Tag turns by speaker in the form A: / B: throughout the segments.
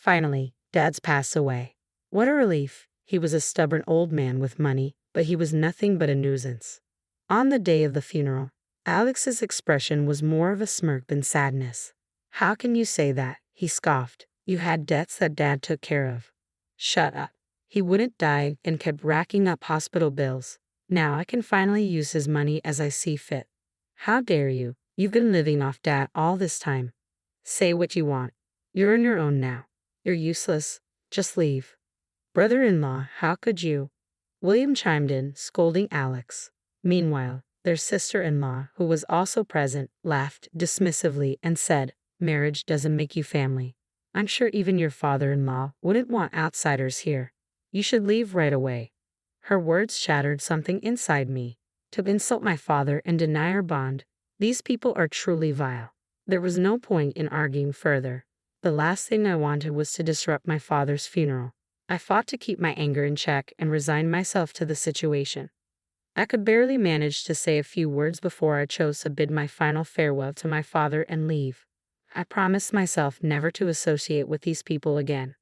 A: Finally, Dad's passed away. What a relief. He was a stubborn old man with money, but he was nothing but a nuisance. On the day of the funeral, Alex's expression was more of a smirk than sadness. "How can you say that?" he scoffed. "You had debts that Dad took care of." "Shut up. He wouldn't die and kept racking up hospital bills. Now I can finally use his money as I see fit." "How dare you? You've been living off Dad all this time." "Say what you want. You're on your own now. You're useless. Just leave." "Brother-in-law, how could you?" William chimed in, scolding Alex. Meanwhile, their sister-in-law, who was also present, laughed dismissively and said, "Marriage doesn't make you family. I'm sure even your father-in-law wouldn't want outsiders here. You should leave right away." Her words shattered something inside me. To insult my father and deny our bond, these people are truly vile. There was no point in arguing further. The last thing I wanted was to disrupt my father's funeral. I fought to keep my anger in check and resigned myself to the situation. I could barely manage to say a few words before I chose to bid my final farewell to my father and leave. I promised myself never to associate with these people again.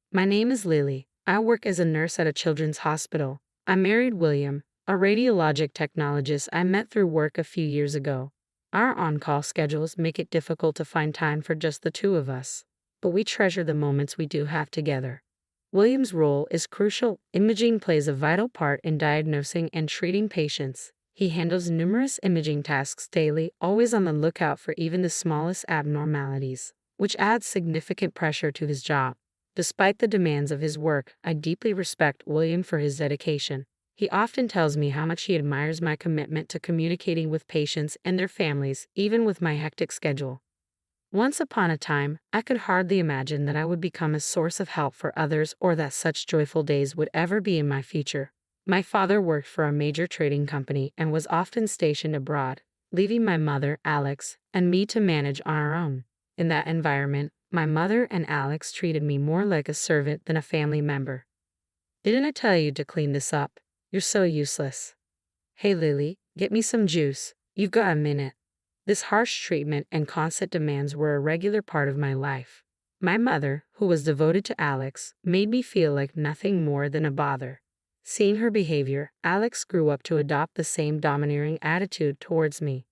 A: "My name is Lily. I work as a nurse at a children's hospital. I married William, a radiologic technologist I met through work a few years ago. Our on-call schedules make it difficult to find time for just the two of us, but we treasure the moments we do have together. William's role is crucial. Imaging plays a vital part in diagnosing and treating patients. He handles numerous imaging tasks daily, always on the lookout for even the smallest abnormalities, which adds significant pressure to his job. Despite the demands of his work, I deeply respect William for his dedication. He often tells me how much he admires my commitment to communicating with patients and their families, even with my hectic schedule. Once upon a time, I could hardly imagine that I would become a source of help for others or that such joyful days would ever be in my future. My father worked for a major trading company and was often stationed abroad, leaving my mother, Alex, and me to manage on our own. In that environment, my mother and Alex treated me more like a servant than a family member. "Didn't I tell you to clean this up? You're so useless." "Hey Lily, get me some juice. You've got a minute." This harsh treatment and constant demands were a regular part of my life. My mother, who was devoted to Alex, made me feel like nothing more than a bother. Seeing her behavior, Alex grew up to adopt the same domineering attitude towards me.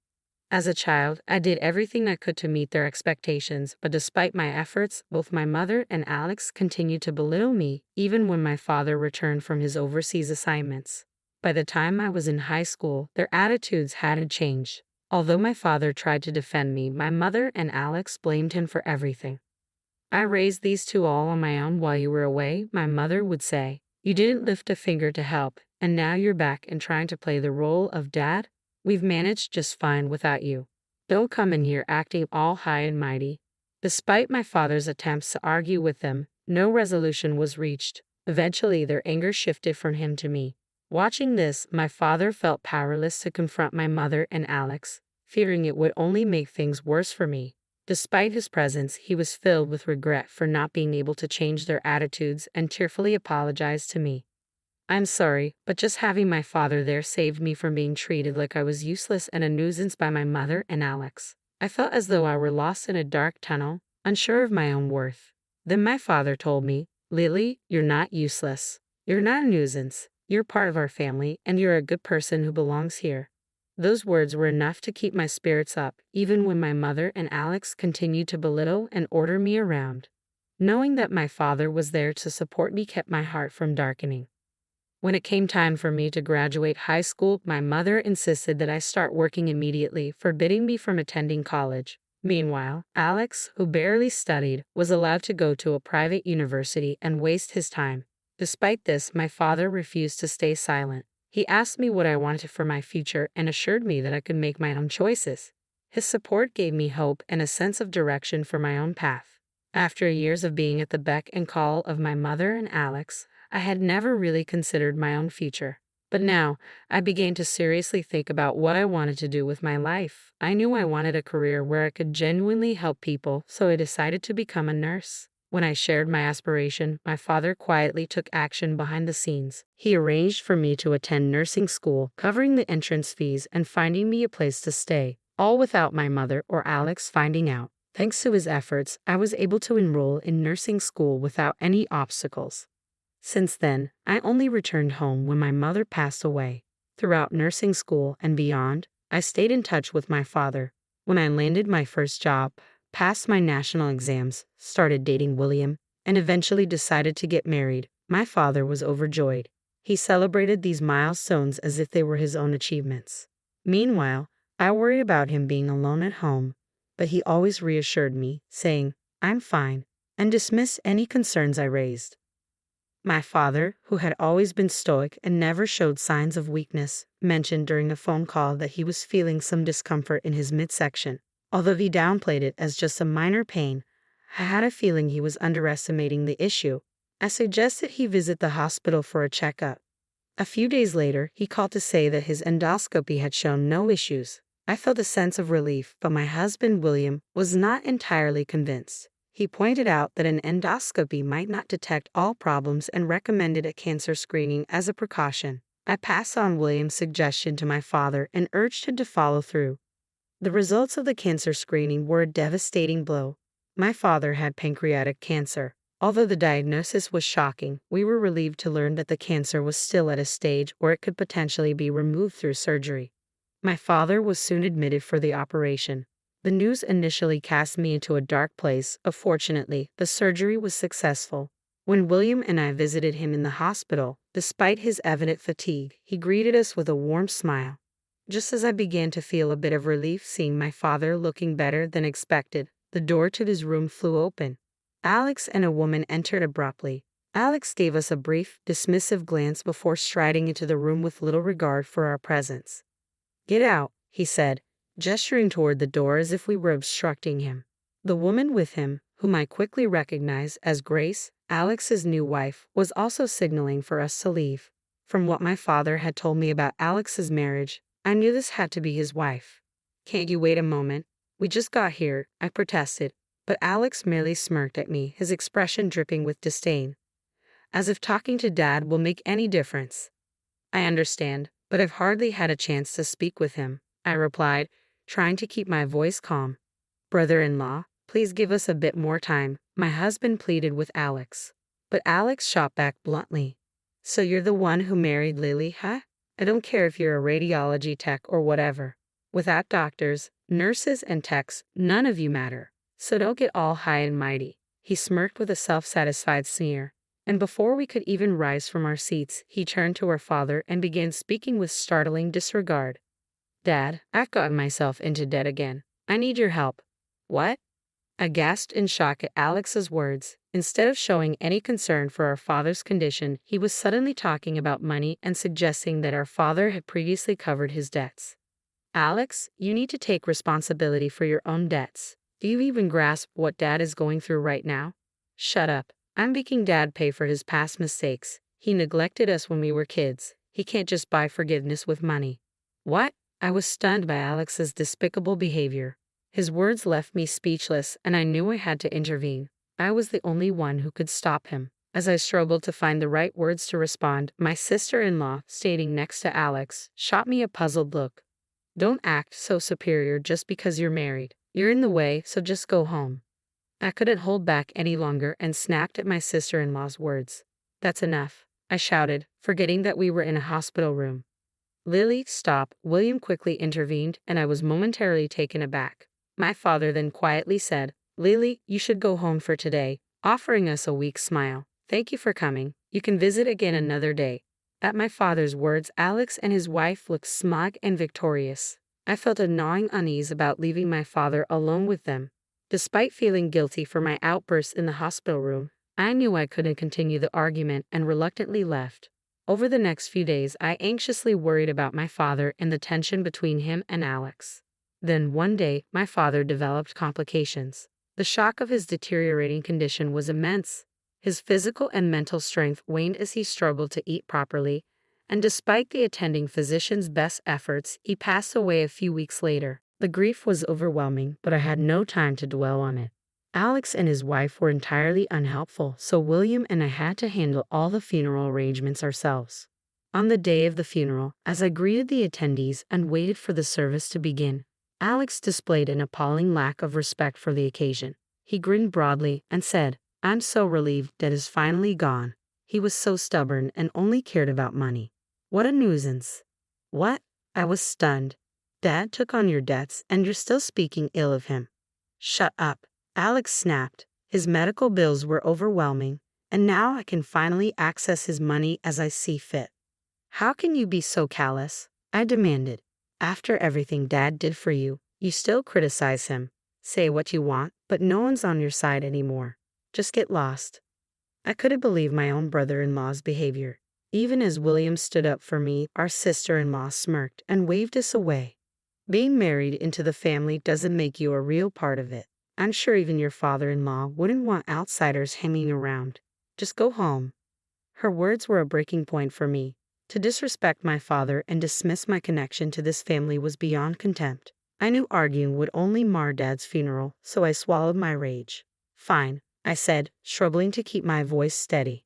A: As a child, I did everything I could to meet their expectations, but despite my efforts, both my mother and Alex continued to belittle me, even when my father returned from his overseas assignments. By the time I was in high school, their attitudes hadn't changed. Although my father tried to defend me, my mother and Alex blamed him for everything. "I raised these two all on my own while you were away," my mother would say. "You didn't lift a finger to help, and now you're back and trying to play the role of dad? We've managed just fine without you. Don't come in here acting all high and mighty." Despite my father's attempts to argue with them, no resolution was reached. Eventually, their anger shifted from him to me. Watching this, my father felt powerless to confront my mother and Alex, fearing it would only make things worse for me. Despite his presence, he was filled with regret for not being able to change their attitudes and tearfully apologized to me. "I'm sorry, but just having my father there saved me from being treated like I was useless and a nuisance by my mother and Alex. I felt as though I were lost in a dark tunnel, unsure of my own worth. Then my father told me, 'Lily, you're not useless. You're not a nuisance. You're part of our family, and you're a good person who belongs here.' Those words were enough to keep my spirits up, even when my mother and Alex continued to belittle and order me around. Knowing that my father was there to support me kept my heart from darkening. When it came time for me to graduate high school, my mother insisted that I start working immediately, forbidding me from attending college. Meanwhile, Alex, who barely studied, was allowed to go to a private university and waste his time. Despite this, my father refused to stay silent. He asked me what I wanted for my future and assured me that I could make my own choices. His support gave me hope and a sense of direction for my own path. After years of being at the beck and call of my mother and Alex, I had never really considered my own future. But now, I began to seriously think about what I wanted to do with my life. I knew I wanted a career where I could genuinely help people, so I decided to become a nurse. When I shared my aspiration, my father quietly took action behind the scenes. He arranged for me to attend nursing school, covering the entrance fees and finding me a place to stay, all without my mother or Alex finding out. Thanks to his efforts, I was able to enroll in nursing school without any obstacles. Since then, I only returned home when my mother passed away. Throughout nursing school and beyond, I stayed in touch with my father. When I landed my first job, passed my national exams, started dating William, and eventually decided to get married, my father was overjoyed. He celebrated these milestones as if they were his own achievements. Meanwhile, I worry about him being alone at home, but he always reassured me, saying, "I'm fine," and dismissed any concerns I raised. My father, who had always been stoic and never showed signs of weakness, mentioned during a phone call that he was feeling some discomfort in his midsection. Although he downplayed it as just a minor pain, I had a feeling he was underestimating the issue. I suggested he visit the hospital for a checkup. A few days later, he called to say that his endoscopy had shown no issues. I felt a sense of relief, but my husband, William, was not entirely convinced. He pointed out that an endoscopy might not detect all problems and recommended a cancer screening as a precaution. I passed on William's suggestion to my father and urged him to follow through. The results of the cancer screening were a devastating blow. My father had pancreatic cancer. Although the diagnosis was shocking, we were relieved to learn that the cancer was still at a stage where it could potentially be removed through surgery. My father was soon admitted for the operation. The news initially cast me into a dark place, but fortunately, the surgery was successful. When William and I visited him in the hospital, despite his evident fatigue, he greeted us with a warm smile. Just as I began to feel a bit of relief seeing my father looking better than expected, the door to his room flew open. Alex and a woman entered abruptly. Alex gave us a brief, dismissive glance before striding into the room with little regard for our presence. "Get out," he said, gesturing toward the door as if we were obstructing him. The woman with him, whom I quickly recognized as Grace, Alex's new wife, was also signaling for us to leave. From what my father had told me about Alex's marriage, I knew this had to be his wife. "Can't you wait a moment? We just got here," I protested, but Alex merely smirked at me, his expression dripping with disdain. "As if talking to Dad will make any difference." "I understand, but I've hardly had a chance to speak with him," I replied, trying to keep my voice calm. "Brother-in-law, please give us a bit more time," my husband pleaded with Alex. But Alex shot back bluntly. "So you're the one who married Lily, huh? I don't care if you're a radiology tech or whatever. Without doctors, nurses, and techs, none of you matter. So don't get all high and mighty." He smirked with a self-satisfied sneer. And before we could even rise from our seats, he turned to our father and began speaking with startling disregard. "Dad, I've gotten myself into debt again. I need your help." "What?" I gasped in shock at Alex's words. Instead of showing any concern for our father's condition, he was suddenly talking about money and suggesting that our father had previously covered his debts. "Alex, you need to take responsibility for your own debts. Do you even grasp what Dad is going through right now?" "Shut up. I'm making Dad pay for his past mistakes. He neglected us when we were kids. He can't just buy forgiveness with money." "What?" I was stunned by Alex's despicable behavior. His words left me speechless, and I knew I had to intervene. I was the only one who could stop him. As I struggled to find the right words to respond, my sister-in-law, standing next to Alex, shot me a puzzled look. "Don't act so superior just because you're married. You're in the way, so just go home." I couldn't hold back any longer and snapped at my sister-in-law's words. "That's enough," I shouted, forgetting that we were in a hospital room. "Lily, stop," William quickly intervened, and I was momentarily taken aback. My father then quietly said, "Lily, you should go home for today," offering us a weak smile. "Thank you for coming. You can visit again another day." At my father's words, Alex and his wife looked smug and victorious. I felt a gnawing unease about leaving my father alone with them. Despite feeling guilty for my outbursts in the hospital room, I knew I couldn't continue the argument and reluctantly left. Over the next few days, I anxiously worried about my father and the tension between him and Alex. Then one day, my father developed complications. The shock of his deteriorating condition was immense. His physical and mental strength waned as he struggled to eat properly, and despite the attending physician's best efforts, he passed away a few weeks later. The grief was overwhelming, but I had no time to dwell on it. Alex and his wife were entirely unhelpful, so William and I had to handle all the funeral arrangements ourselves. On the day of the funeral, as I greeted the attendees and waited for the service to begin, Alex displayed an appalling lack of respect for the occasion. He grinned broadly and said, "I'm so relieved Dad is finally gone. He was so stubborn and only cared about money. What a nuisance." "What?" I was stunned. "Dad took on your debts and you're still speaking ill of him." "Shut up," Alex snapped. "His medical bills were overwhelming, and now I can finally access his money as I see fit." "How can you be so callous?" I demanded. "After everything Dad did for you, you still criticize him. Say what you want, but no one's on your side anymore. Just get lost." I couldn't believe my own brother-in-law's behavior. Even as William stood up for me, our sister-in-law smirked and waved us away. "Being married into the family doesn't make you a real part of it. I'm sure even your father-in-law wouldn't want outsiders hanging around. Just go home." Her words were a breaking point for me. To disrespect my father and dismiss my connection to this family was beyond contempt. I knew arguing would only mar Dad's funeral, so I swallowed my rage. "Fine," I said, struggling to keep my voice steady.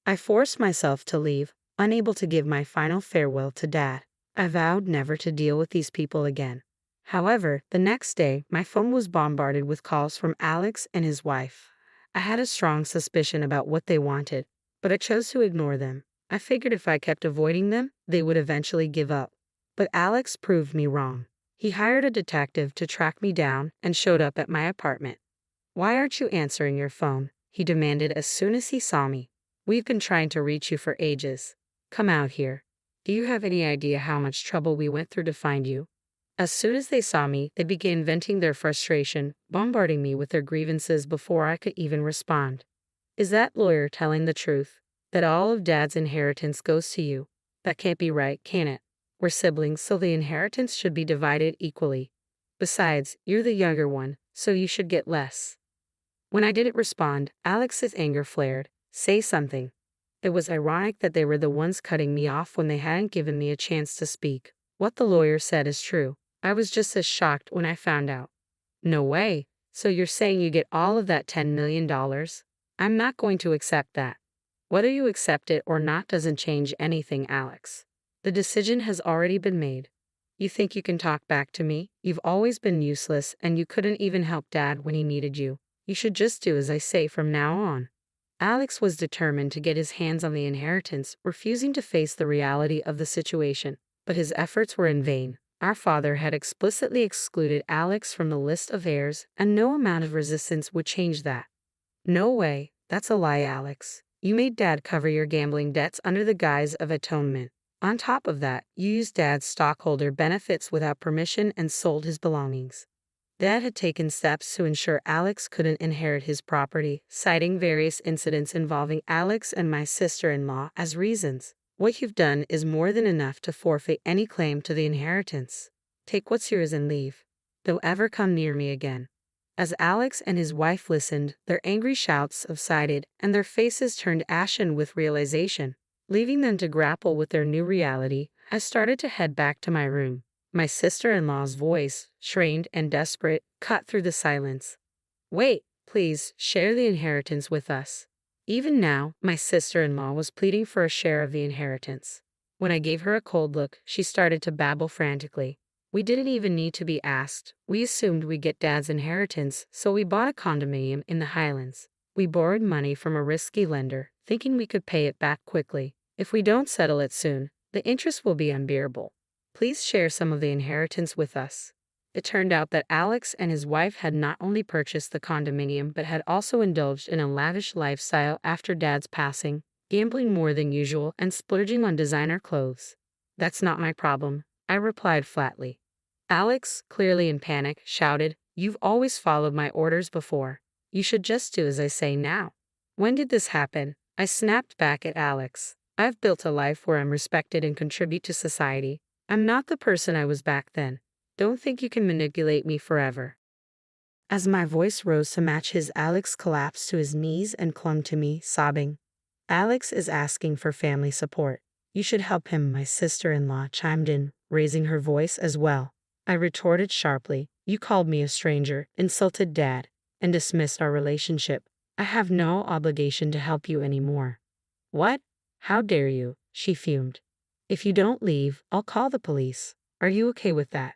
A: I forced myself to leave, unable to give my final farewell to Dad. I vowed never to deal with these people again. However, the next day, my phone was bombarded with calls from Alex and his wife. I had a strong suspicion about what they wanted, but I chose to ignore them. I figured if I kept avoiding them, they would eventually give up. But Alex proved me wrong. He hired a detective to track me down and showed up at my apartment. "Why aren't you answering your phone?" he demanded as soon as he saw me. "We've been trying to reach you for ages. Come out here. Do you have any idea how much trouble we went through to find you?" As soon as they saw me, they began venting their frustration, bombarding me with their grievances before I could even respond. "Is that lawyer telling the truth? That all of Dad's inheritance goes to you? That can't be right, can it? We're siblings, so the inheritance should be divided equally. Besides, you're the younger one, so you should get less." When I didn't respond, Alex's anger flared. "Say something." It was ironic that they were the ones cutting me off when they hadn't given me a chance to speak. What the lawyer said is true. I was just as shocked when I found out. "No way. So you're saying you get all of that $10 million? I'm not going to accept that." "Whether you accept it or not doesn't change anything, Alex. The decision has already been made. You think you can talk back to me? You've always been useless and you couldn't even help Dad when he needed you. You should just do as I say from now on." Alex was determined to get his hands on the inheritance, refusing to face the reality of the situation. But his efforts were in vain. Our father had explicitly excluded Alex from the list of heirs, and no amount of resistance would change that. "No way. That's a lie, Alex. You made Dad cover your gambling debts under the guise of atonement. On top of that, you used Dad's stockholder benefits without permission and sold his belongings." Dad had taken steps to ensure Alex couldn't inherit his property, citing various incidents involving Alex and my sister-in-law as reasons. "What you've done is more than enough to forfeit any claim to the inheritance. Take what's yours and leave. Don't ever come near me again." As Alex and his wife listened, their angry shouts subsided and their faces turned ashen with realization. Leaving them to grapple with their new reality, I started to head back to my room. My sister-in-law's voice, strained and desperate, cut through the silence. "Wait, please, share the inheritance with us." Even now, my sister-in-law was pleading for a share of the inheritance. When I gave her a cold look, she started to babble frantically. "We didn't even need to be asked. We assumed we'd get Dad's inheritance, so we bought a condominium in the Highlands. We borrowed money from a risky lender, thinking we could pay it back quickly. If we don't settle it soon, the interest will be unbearable. Please share some of the inheritance with us." It turned out that Alex and his wife had not only purchased the condominium but had also indulged in a lavish lifestyle after Dad's passing, gambling more than usual and splurging on designer clothes. "That's not my problem," I replied flatly. Alex, clearly in panic, shouted, "You've always followed my orders before. You should just do as I say now." "When did this happen?" I snapped back at Alex. "I've built a life where I'm respected and contribute to society. I'm not the person I was back then. Don't think you can manipulate me forever." As my voice rose to match his, Alex collapsed to his knees and clung to me, sobbing. "Alex is asking for family support. You should help him," my sister-in-law chimed in, raising her voice as well. I retorted sharply, "You called me a stranger, insulted Dad, and dismissed our relationship. I have no obligation to help you anymore." "What? How dare you?" she fumed. "If you don't leave, I'll call the police. Are you okay with that?"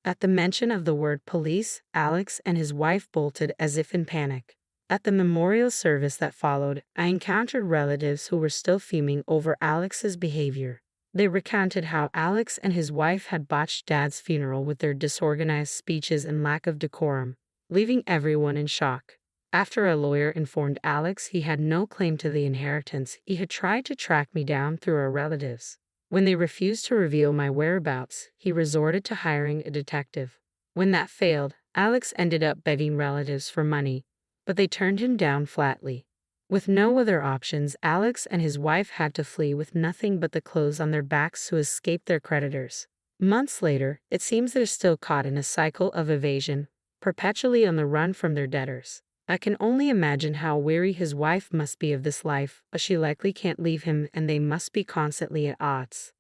A: At the mention of the word police, Alex and his wife bolted as if in panic. At the memorial service that followed, I encountered relatives who were still fuming over Alex's behavior. They recounted how Alex and his wife had botched Dad's funeral with their disorganized speeches and lack of decorum, leaving everyone in shock. After a lawyer informed Alex he had no claim to the inheritance, he had tried to track me down through our relatives. When they refused to reveal my whereabouts, he resorted to hiring a detective. When that failed, Alex ended up begging relatives for money, but they turned him down flatly. With no other options, Alex and his wife had to flee with nothing but the clothes on their backs to escape their creditors. Months later, it seems they're still caught in a cycle of evasion, perpetually on the run from their debtors. I can only imagine how weary his wife must be of this life, but she likely can't leave him and they must be constantly at odds.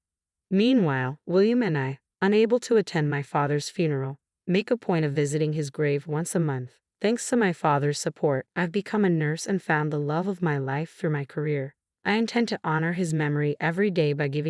A: Meanwhile, William and I, unable to attend my father's funeral, make a point of visiting his grave once a month. Thanks to my father's support, I've become a nurse and found the love of my life through my career. I intend to honor his memory every day by giving